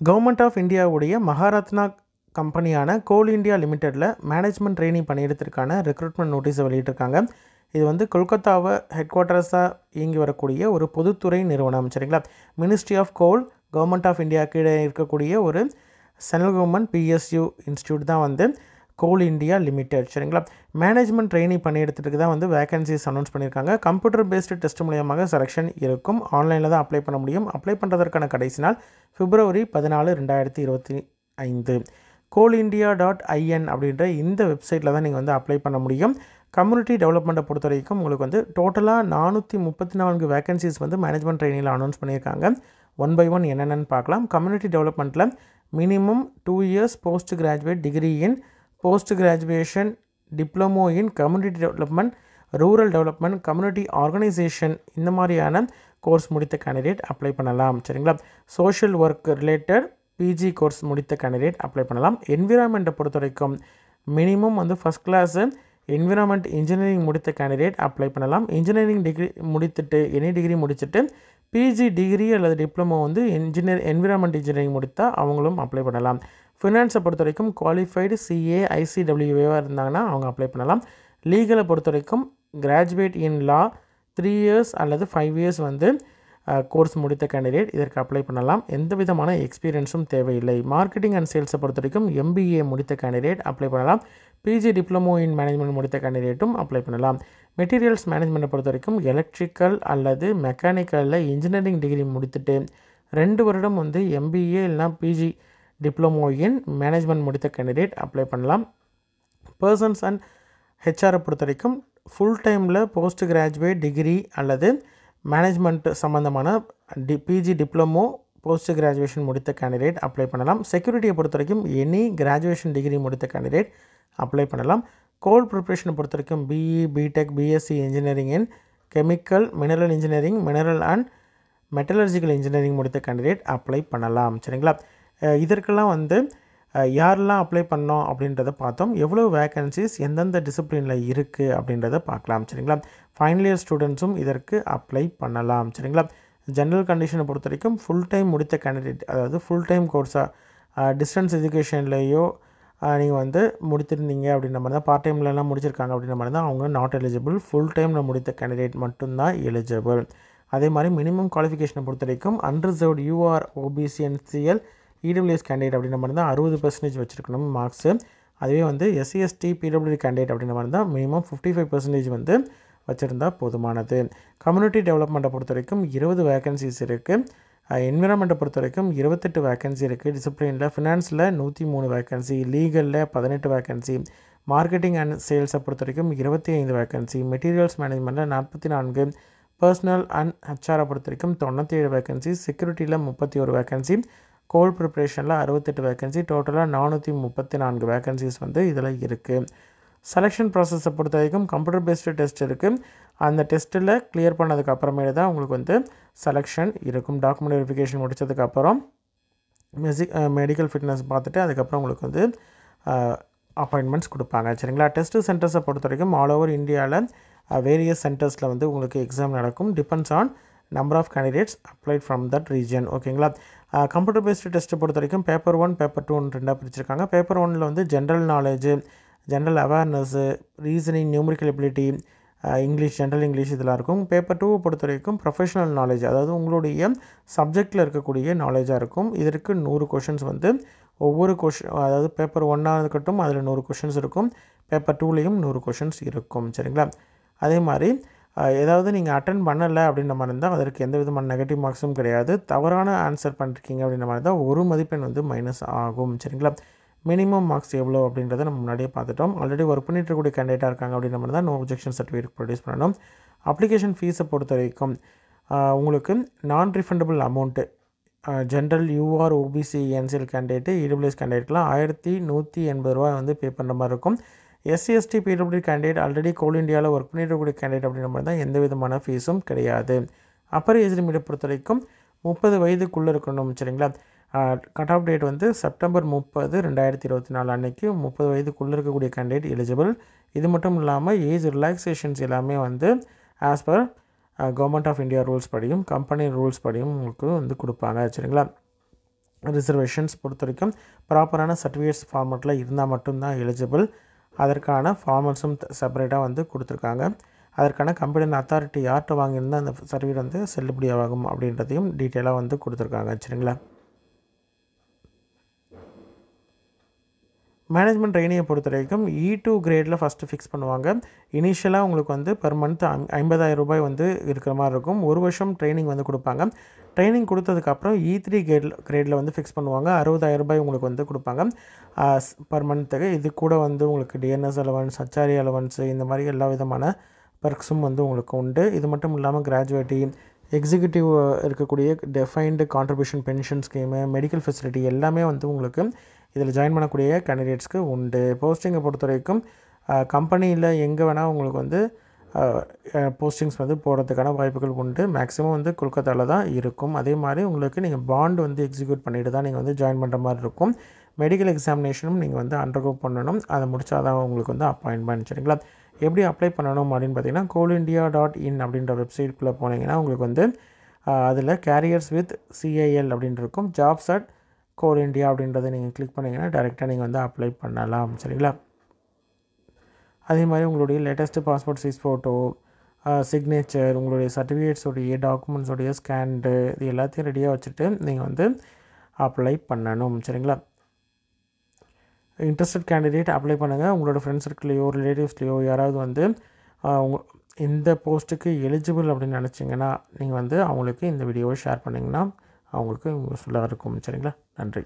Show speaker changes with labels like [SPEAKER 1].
[SPEAKER 1] Government of இந்தியாவுடைய மகாரத்னா கம்பெனியான கோல் India லிமிட்டெடில் management training பணியிடத்திற்கான recruitment நோட்டீஸை வெளியிட்டிருக்காங்க. இது வந்து கொல்கத்தாவை ஹெட் குவார்ட்டர்ஸாக இயங்கி வரக்கூடிய ஒரு பொதுத்துறை நிறுவனம். சரிங்களா, ministry of coal, government of India கீழே இருக்கக்கூடிய ஒரு சென்ட்ரல் கவர்மெண்ட் பிஎஸ்யூ இன்ஸ்டியூட் தான் வந்து கோல் இந்தியா லிமிடெட். சரிங்களா, மேனேஜ்மெண்ட் ட்ரெயினிங் பணியிடத்துக்கு தான் வந்து வேகன்சிஸ் அனௌன்ஸ் பண்ணியிருக்காங்க. கம்ப்யூட்டர் பேஸ்டு டெஸ்ட் மூலியமாக செலெக்ஷன் இருக்கும். ஆன்லைனில் தான் அப்ளை பண்ண முடியும். அப்ளை பண்ணுறதற்கான கடைசி நாள் February 14, 2025. coalindia.in அப்படின்ற இந்த வெப்சைட்டில் தான் நீங்கள் வந்து அப்ளை பண்ண முடியும். கம்யூனிட்டி டெவலப்மெண்ட்டை பொறுத்த வரைக்கும் உங்களுக்கு வந்து டோட்டலாக 434 வேகன்சிஸ் வந்து மேனேஜ்மெண்ட் ட்ரெயினிங்கில் அனௌன்ஸ் பண்ணியிருக்காங்க. ஒன் பை ஒன் என்னென்னு பார்க்கலாம். கம்யூனிட்டி டெவலப்மெண்ட்டில் minimum 2 years post graduate degree in post graduation diploma in community development, rural development, community organisation இந்த மாதிரியான கோர்ஸ் முடித்த கேண்டிடேட் அப்ளை பண்ணலாம். சரிங்களா, social work related PG course முடித்த கேண்டிடேட் அப்ளை பண்ணலாம். என்விரான்மெண்ட்டை பொறுத்த வரைக்கும் மினிமம் வந்து ஃபஸ்ட் கிளாஸு என்விரான்மெண்ட் இன்ஜினியரிங் முடித்த கேண்டிடேட் அப்ளை பண்ணலாம். இன்ஜினியரிங் டிகிரி முடித்துட்டு எனி டிகிரி முடிச்சுட்டு பிஜி டிகிரி அல்லது டிப்ளமோ வந்து என்விரான்மெண்ட் இன்ஜினியரிங் முடித்தால் அவங்களும் அப்ளை பண்ணலாம். ஃபினான்ஸை பொறுத்த வரைக்கும் குவாலிஃபைடு சிஏ ஐசிடபிள்யூவாக இருந்தாங்கன்னா அவங்க அப்ளை பண்ணலாம். லீகலை பொறுத்த வரைக்கும் கிராஜுவேட் இன் லா 3 years அல்லது 5 years வந்து கோர்ஸ் முடித்த கேண்டிடேட் இதற்கு அப்ளை பண்ணலாம். எந்த விதமான எக்ஸ்பீரியன்ஸும் தேவையில்லை. மார்க்கெட்டிங் அண்ட் சேல்ஸை பொறுத்த வரைக்கும் எம்பிஏ முடித்த கேண்டிடேட் அப்ளை பண்ணலாம். பிஜி டிப்ளமோ இன் மேனேஜ்மெண்ட் முடித்த கேண்டிடேட்டும் அப்ளை பண்ணலாம். மெட்டீரியல்ஸ் மேனேஜ்மெண்ட்டை பொறுத்த வரைக்கும் எலக்ட்ரிக்கல் அல்லது மெக்கானிக்கலில் இன்ஜினியரிங் டிகிரி முடித்துட்டு 2 வருடம் வந்து எம்பிஏ இல்லைனா பிஜி டிப்ளமோ இன் மேனேஜ்மெண்ட் முடித்த கேண்டிடேட் அப்ளை பண்ணலாம். பர்சன்ஸ் அண்ட் ஹெச்ஆரை பொறுத்த வரைக்கும் ஃபுல் டைமில் போஸ்ட் கிராஜுவேட் டிகிரி அல்லது மேனேஜ்மெண்ட் சம்மந்தமான பிஜி டிப்ளமோ போஸ்ட் கிராஜுவேஷன் முடித்த கேண்டிடேட் அப்ளை பண்ணலாம். செக்யூரிட்டியை பொறுத்த வரைக்கும் எனி கிராஜுவேஷன் டிகிரி முடித்த கேண்டிடேட் அப்ளை பண்ணலாம். கோல் ப்ரிப்ரேஷனை பொறுத்த வரைக்கும் BE, BTech, BSc engineering in chemical, mineral engineering, mineral and metallurgical engineering முடித்த கேண்டிடேட் அப்ளை பண்ணலாம். சரிங்களா, இதற்கெல்லாம் வந்து யாரெல்லாம் அப்ளை பண்ணோம் அப்படின்றத பார்த்தோம். எவ்வளோ வேகன்சிஸ் எந்தெந்த டிசிப்ளினில் இருக்குது அப்படின்றத பார்க்கலாம். சரிங்களா, ஃபைனல் இயர் ஸ்டூடெண்ட்ஸும் இதற்கு அப்ளை பண்ணலாம். சரிங்களா, ஜென்ரல் கண்டிஷனை பொறுத்த வரைக்கும் ஃபுல் டைம் முடித்த கேண்டிடேட், அதாவது ஃபுல் டைம் கோர்ஸாக டிஸ்டன்ஸ் எஜுகேஷன்லேயோ நீங்கள் வந்து முடித்திருந்தீங்க அப்படின்ற மாதிரி தான், பார்ட் டைம்லலாம் முடிச்சிருக்காங்க அப்படின்ற மாதிரி தான் அவங்க நாட் எலிஜிபிள். ஃபுல் டைமில் முடித்த கேண்டிடேட் மட்டும்தான் எலிஜிபிள். அதே மாதிரி மினிமம் குவாலிஃபிகேஷனை பொறுத்த வரைக்கும் unreserved you are OBC NCL EWS candidate அப்படின்ற மாதிரி தான் 60% வச்சுருக்கணும் மார்க்ஸு. அதுவே வந்து எஸ்சி எஸ்டி பிடபிள்யூ கேண்டிடேட் அப்படின்ற மாதிரி தான் மினிமம் 55% வந்து வச்சுருந்தால் போதுமானது. கம்யூனிட்டி டெவலப்மெண்ட்டை பொறுத்த வரைக்கும் 20 வேகன்சிஸ் இருக்குது. என்விரான்மெண்ட்டை பொறுத்த வரைக்கும் 28 வேகன்சி இருக்குது. டிசிப்ளினில் ஃபினான்ஸில் 103 வேகன்சி, லீகலில் 18 வேகன்சி, மார்க்கெட்டிங் அண்ட் சேல்ஸை பொறுத்த வரைக்கும் 25 வேகன்சி, மெட்டீரியல்ஸ் மேனேஜ்மெண்ட்டில் 44, பர்சனல் அண்ட் ஹெச்ஆரை பொறுத்த வரைக்கும் 97 வேகன்சி, செக்யூரிட்டியில் 31 வேகன்சி, கோல் ப்ரிப்ரேஷனில் 68 வேகன்சி, டோட்டலாக 434 வேகன்சிஸ் வந்து இதில் இருக்குது. செலெக்ஷன் ப்ராசஸை பொறுத்த வரைக்கும் கம்ப்யூட்டர் பேஸ்டு டெஸ்ட் இருக்குது. அந்த டெஸ்ட்டில் கிளியர் பண்ணதுக்கு அப்புறமேலே தான் உங்களுக்கு வந்து செலெக்ஷன் இருக்கும். டாக்குமெண்ட் வெரிஃபிகேஷன் முடித்ததுக்கப்புறம் மெடிக்கல் ஃபிட்னஸ் பார்த்துட்டு அதுக்கப்புறம் உங்களுக்கு வந்து அப்பாயின்மெண்ட்ஸ் கொடுப்பாங்க. சரிங்களா, டெஸ்ட்டு சென்டர்ஸை பொறுத்த வரைக்கும் ஆல் ஓவர் இந்தியாவில் வேரியஸ் சென்டர்ஸில் வந்து உங்களுக்கு எக்ஸாம் நடக்கும். Depends on number of candidates applied from that region. ஓகேங்களா, கம்ப்யூட்டர் பேஸ்டு டெஸ்ட்டை பொறுத்த வரைக்கும் பேப்பர் 1 பேப்பர் 2 ரெண்டாக பிரிச்சிருக்காங்க. பேப்பர் 1ல் வந்து general knowledge, general awareness, reasoning, numerical ability, English, general English இதெல்லாம் இருக்கும். பேப்பர் 2 பொறுத்த வரைக்கும் ப்ரொஃபஷனல் நாலேஜ், அதாவது உங்களுடைய சப்ஜெக்டில் இருக்கக்கூடிய நாலேஜாக இருக்கும். இதற்கு 100 கொஷின்ஸ் வந்து ஒவ்வொரு அதாவது பேப்பர் 1ஆக இருக்கட்டும் அதில் 100 கொஷின்ஸ் இருக்கும். பேப்பர் 2லேயும் 100 கொஷின்ஸ் இருக்கும். சரிங்களா, அதே மாதிரி ஏதாவது நீங்கள் அட்டன் பண்ணலை அப்படின்ற மாதிரி இருந்தால் அதற்கு எந்த விதமான நெகட்டிவ் மார்க்ஸும் கிடையாது. தவறான ஆன்சர் பண்ணிருக்கீங்க அப்படின்ற மாதிரி தான் 1 மதிப்பெண் வந்து மைனஸ் ஆகும். சரிங்களா, மினிமம் மார்க்ஸ் எவ்வளோ அப்படின்றத நம்ம முன்னாடியே பார்த்துட்டோம். ஆல்ரெடி ஒர்க் பண்ணிட்டு இருக்கக்கூடிய கேண்டிடேட்டாக இருக்காங்க அப்படின்ற மாதிரி தான் நோ அப்ஜெக்ஷன் சர்டிஃபிகேட் ப்ரொடியூஸ் பண்ணணும். அப்ளிகேஷன் ஃபீஸை பொறுத்த வரைக்கும் உங்களுக்கு non refundable amount general UR OBC NCL candidate EWS கேண்டிடேட்லாம் 1180 ரூபா வந்து பே பண்ணுற மாதிரி இருக்கும். SC ST PW candidate already Coal இந்தியாவில் ஒர்க் பண்ணிடக்கூடிய கேண்டிடேட் அப்படின்ற மாதிரி தான் எந்த விதமான ஃபீஸும் கிடையாது. அப்பர் ஏஜ் லிமிட்டை பொறுத்த வரைக்கும் 30 வயதுக்குள்ளே இருக்கணும். சரிங்களா, கட் ஆஃப் டேட் வந்து September 30, 2024 அன்றைக்கி 30 வயதுக்குள்ளே இருக்கக்கூடிய கேண்டிடேட் எலிஜிபிள். இது மட்டும் இல்லாமல் ஏஜ் ரிலாக்ஸேஷன்ஸ் எல்லாமே வந்து as per government of India rules படியும் கம்பெனி ரூல்ஸ் படியும் உங்களுக்கு வந்து கொடுப்பாங்க. சரிங்களா, ரிசர்வேஷன்ஸ் பொறுத்த வரைக்கும் ப்ராப்பரான சர்டிஃபிகேட்ஸ் ஃபார்மேட்டில் இருந்தால் மட்டும்தான் எலிஜிபிள். அதற்கான ஃபார்மல்ஸும் செப்பரேட்டாக வந்து கொடுத்துருக்காங்க. அதற்கான கம்பெனி அத்தாரிட்டி யார்கிட்ட வாங்கியிருந்தால் அந்த சர்டிஃபிகேட் வந்து செல்லுபடியாகும் அப்படின்றதையும் டீட்டெயிலாக வந்து கொடுத்துருக்காங்க. சரிங்களா? மேனேஜ்மெண்ட் ட்ரெயினியை பொறுத்த வரைக்கும் E2 கிரேடில் ஃபஸ்ட்டு ஃபிக்ஸ் பண்ணுவாங்க. இனிஷியலாக உங்களுக்கு வந்து பெர் மந்த் 50,000 வந்து இருக்கிற மாதிரி இருக்கும். 1 வருஷம் ட்ரைனிங் வந்து கொடுப்பாங்க. ட்ரைனிங் கொடுத்ததுக்கப்புறம் E3 கிரேடில் வந்து ஃபிக்ஸ் பண்ணுவாங்க. 60,000 உங்களுக்கு வந்து கொடுப்பாங்க பர் மந்த்துக்கு. இது கூட வந்து உங்களுக்கு டிஎன்எஸ் அலவன்ஸ், HRA அலவன்ஸு, இந்த மாதிரி எல்லா விதமான பர்க்ஸும் வந்து உங்களுக்கு உண்டு. இது மட்டும் இல்லாமல் கிராஜுவேட்டி, எக்ஸிக்யூட்டிவ் இருக்கக்கூடிய defined contribution pension scheme, medical facility எல்லாமே வந்து உங்களுக்கு இதில் ஜாயின் பண்ணக்கூடிய கேண்டிடேட்ஸ்க்கு உண்டு. போஸ்டிங்கை பொறுத்த வரைக்கும் கம்பெனியில் எங்கே வேணால் உங்களுக்கு வந்து போஸ்டிங்ஸ் வந்து போடுறதுக்கான வாய்ப்புகள் உண்டு. மேக்ஸிமம் வந்து கொல்கத்தாவில் தான் இருக்கும். அதே மாதிரி உங்களுக்கு நீங்கள் பாண்ட் வந்து எக்ஸிக்யூட் பண்ணிட்டு தான் நீங்கள் வந்து ஜாயின் பண்ணுற மாதிரி இருக்கும். மெடிக்கல் எக்ஸாமினேஷனும் நீங்கள் வந்து அண்டர்கோ பண்ணணும். அதை முடித்தா தான் உங்களுக்கு வந்து அப்பாயின்மெண்ட். சரிங்களா? எப்படி அப்ளை பண்ணணும் அப்படின்னு பார்த்தீங்கன்னா coalindia.in அப்படின்ற வெப்சைட்குள்ளே போனீங்கன்னா உங்களுக்கு வந்து அதில் கேரியர்ஸ் வித் CIL அப்படின்னு இருக்கும். ஜாப்ஸ் அட் கோல் இண்டியா அப்படின்றத நீங்கள் கிளிக் பண்ணிங்கன்னா டைரெக்டாக நீங்கள் வந்து அப்ளை பண்ணலாம். சரிங்களா? அதே மாதிரி உங்களுடைய latest passport size photo, signature, உங்களுடைய சர்டிஃபிகேட்ஸோடைய டாக்குமெண்ட்ஸோடைய ஸ்கேண்டு, இது எல்லாத்தையும் ரெடியாக வச்சுட்டு நீங்கள் வந்து அப்ளை பண்ணணும். சரிங்களா? இன்ட்ரெஸ்டட் கேண்டிடேட் அப்ளை பண்ணுங்கள். உங்களோட ஃப்ரெண்ட்ஸ் சர்க்கிளையோ ரிலேட்டிவ்ஸ்லையோ யாராவது வந்து இந்த போஸ்ட்டுக்கு எலிஜிபிள் அப்படின்னு நினச்சிங்கன்னா நீங்கள் வந்து அவங்களுக்கு இந்த வீடியோவை ஷேர் பண்ணிங்கன்னா அவங்களுக்கு யூஸ்ஃபுல்லாக இருக்கும். சரிங்களா? நன்றி.